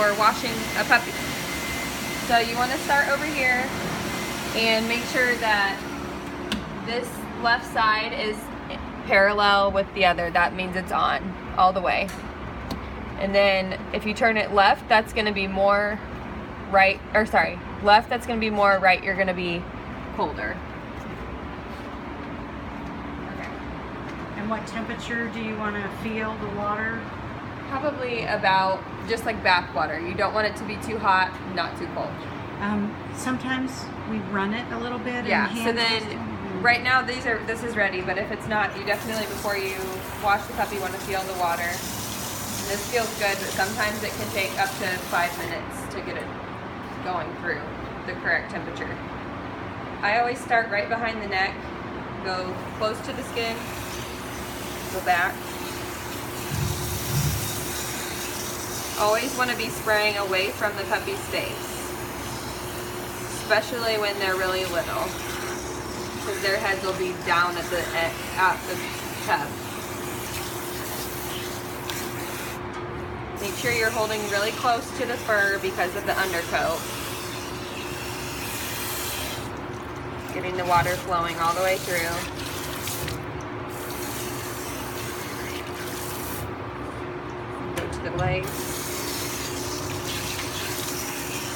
for washing a puppy. So you want to start over here and make sure that this left side is parallel with the other. That means it's on all the way. And then if you turn it left, that's going to be more right, or sorry, left, that's going to be more right, you're going to be colder. Okay. And what temperature do you want to feel the water? Probably about just like bath water. You don't want it to be too hot, not too cold. Sometimes we run it a little bit. Yeah, and so then right now this is ready, but if it's not, you definitely, before you wash the puppy, want to feel the water. And this feels good, but sometimes it can take up to 5 minutes to get it going through the correct temperature. I always start right behind the neck, go close to the skin, go back. Always want to be spraying away from the puppy's face, especially when they're really little, because their heads will be down at the tub. Make sure you're holding really close to the fur because of the undercoat. Getting the water flowing all the way through. Go to the legs.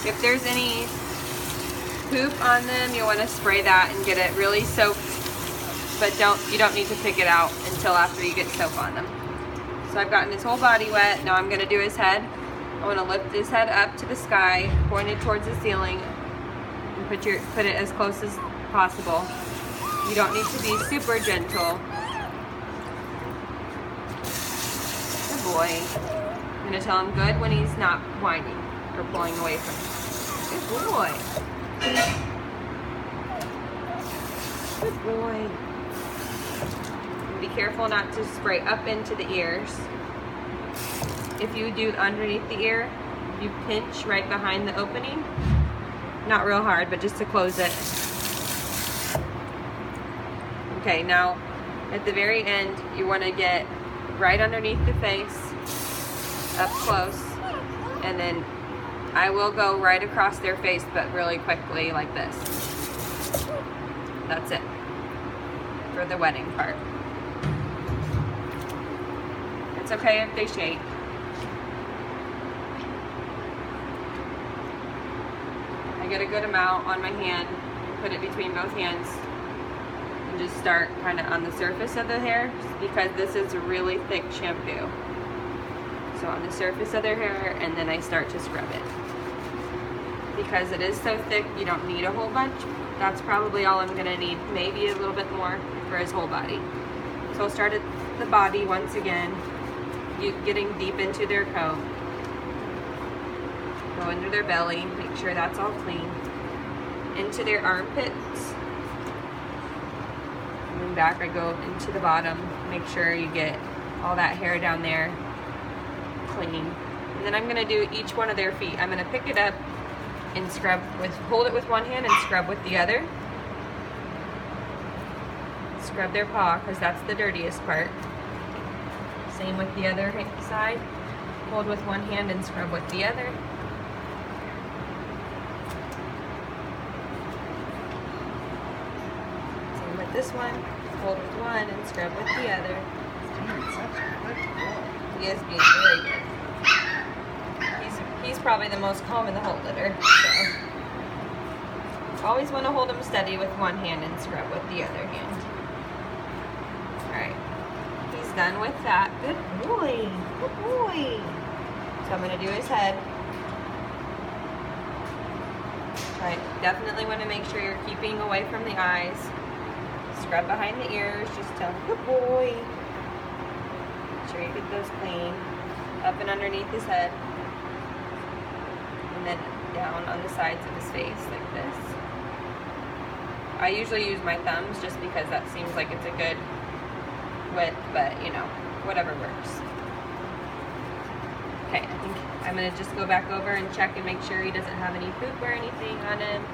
If there's any poop on them, you want to spray that and get it really soaked, but you don't need to pick it out until after you get soap on them. So I've gotten his whole body wet. Now I'm going to do his head. I want to lift his head up to the sky, pointed towards the ceiling, and put it as close as possible. You don't need to be super gentle. Good boy. I'm going to tell him good when he's not whining or pulling away from me. Good boy. Good boy. Be careful not to spray up into the ears. If you do underneath the ear, you pinch right behind the opening. Not real hard, but just to close it. Okay, now at the very end, you want to get right underneath the face, up close, and then I will go right across their face, but really quickly like this. That's it for the wetting part. It's okay if they shake. I get a good amount on my hand, put it between both hands, and just start kind of on the surface of the hair, because this is a really thick shampoo. So on the surface of their hair, and then I start to scrub it. Because it is so thick, you don't need a whole bunch. That's probably all I'm gonna need, maybe a little bit more for his whole body. So I'll start at the body once again, getting deep into their coat. Go under their belly, make sure that's all clean. Into their armpits. And then back I go into the bottom, make sure you get all that hair down there clean. And then I'm gonna do each one of their feet. I'm gonna pick it up and scrub hold it with one hand and scrub with the other. Scrub their paw, because that's the dirtiest part. Same with the other side. Hold with one hand and scrub with the other. Same with this one. Hold with one and scrub with the other. He is being very good. He's probably the most calm in the whole litter. So always want to hold him steady with one hand and scrub with the other hand. Alright. He's done with that. Good boy. Good boy. So I'm going to do his head. Alright. Definitely want to make sure you're keeping away from the eyes. Scrub behind the ears. Just tell him, good boy. Make sure you get those clean. Up and underneath his head. And then down on the sides of his face like this. I usually use my thumbs just because that seems like it's a good width, but you know, whatever works. Okay, I think I'm going to just go back over and check and make sure he doesn't have any poop or anything on him.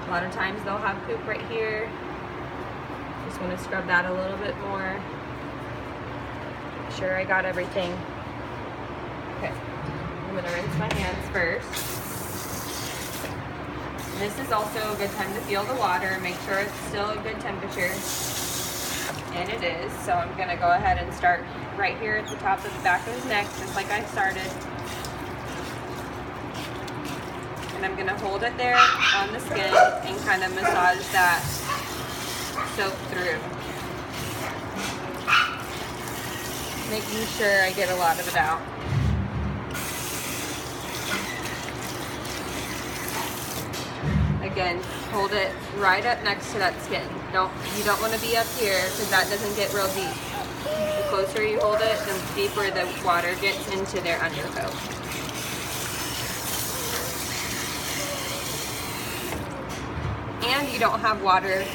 A lot of times they'll have poop right here. Just want to scrub that a little bit more. Make sure I got everything. Okay, I'm going to rinse my hands first. This is also a good time to feel the water. Make sure it's still a good temperature. And it is. So I'm going to go ahead and start right here at the top of the back of his neck, just like I started. And I'm going to hold it there on the skin and kind of massage that soap through. Making sure I get a lot of it out. Again, hold it right up next to that skin. You don't want to be up here because that doesn't get real deep. The closer you hold it, the deeper the water gets into their undercoat. And you don't have water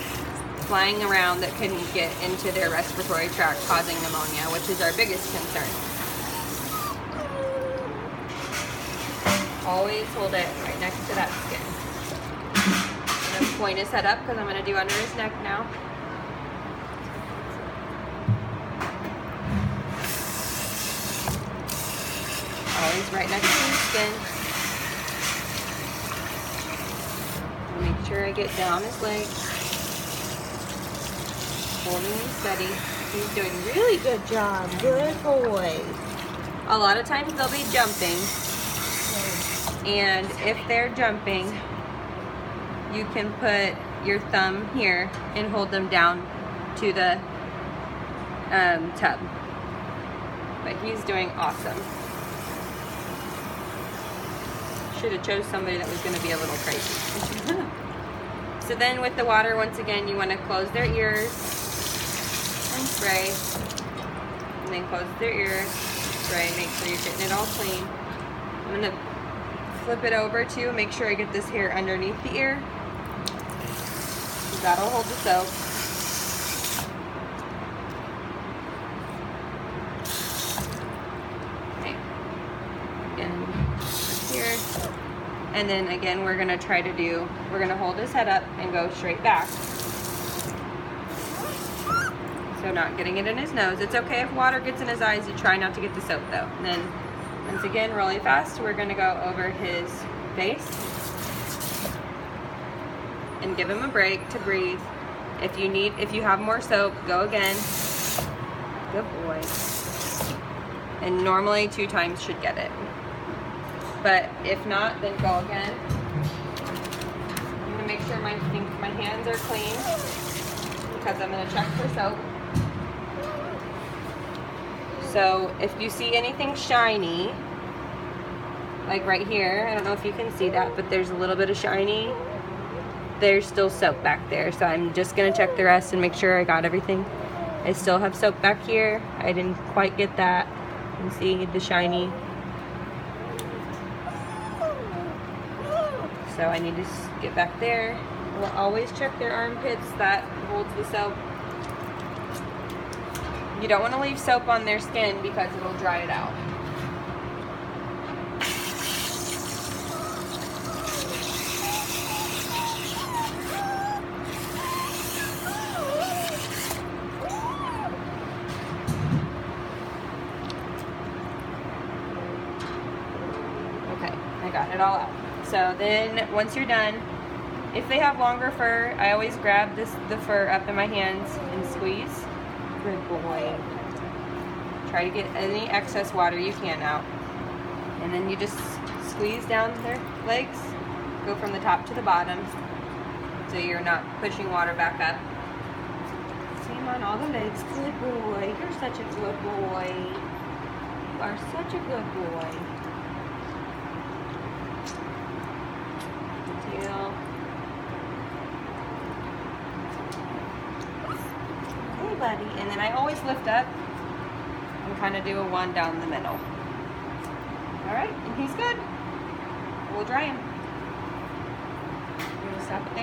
flying around that can get into their respiratory tract causing pneumonia, which is our biggest concern. Always hold it right next to that skin. I'm going to point his head up because I'm going to do under his neck now. Always right next to his skin. Make sure I get down his legs. Holding him steady. He's doing a really good job. Good boy. A lot of times they'll be jumping. And if they're jumping, you can put your thumb here and hold them down to the tub. But he's doing awesome. Should have chose somebody that was going to be a little crazy. So then with the water, once again, you want to close their ears and spray. And then close their ears, spray, make sure you're getting it all clean. I'm going to flip it over too, make sure I get this hair underneath the ear. That'll hold the soap. Okay. Again, here. And then again, we're gonna hold his head up and go straight back. So not getting it in his nose. It's okay if water gets in his eyes, you try not to get the soap though. And then, once again, really fast, we're gonna go over his face and give him a break to breathe. If you have more soap, go again. Good boy. And normally 2 times should get it. But if not, then go again. I'm gonna make sure my hands are clean because I'm gonna check for soap. So if you see anything shiny, like right here, I don't know if you can see that, but there's a little bit of shiny. There's still soap back there, so I'm just gonna check the rest and make sure I got everything. I still have soap back here. I didn't quite get that. You can see the shiny. So I need to get back there. We'll always check their armpits. That holds the soap. You don't want to leave soap on their skin because it'll dry it out. Okay, I got it all out. So then once you're done, if they have longer fur, I always grab the fur up in my hands and squeeze. Good boy. Try to get any excess water you can out. And then you just squeeze down their legs. Go from the top to the bottom so you're not pushing water back up. Same on all the legs. Good boy. You're such a good boy. You are such a good boy. Good deal. Okay, buddy. And then I always lift up and kind of do a 1 down the middle. Alright, and he's good. We'll dry him. We'll stop it there.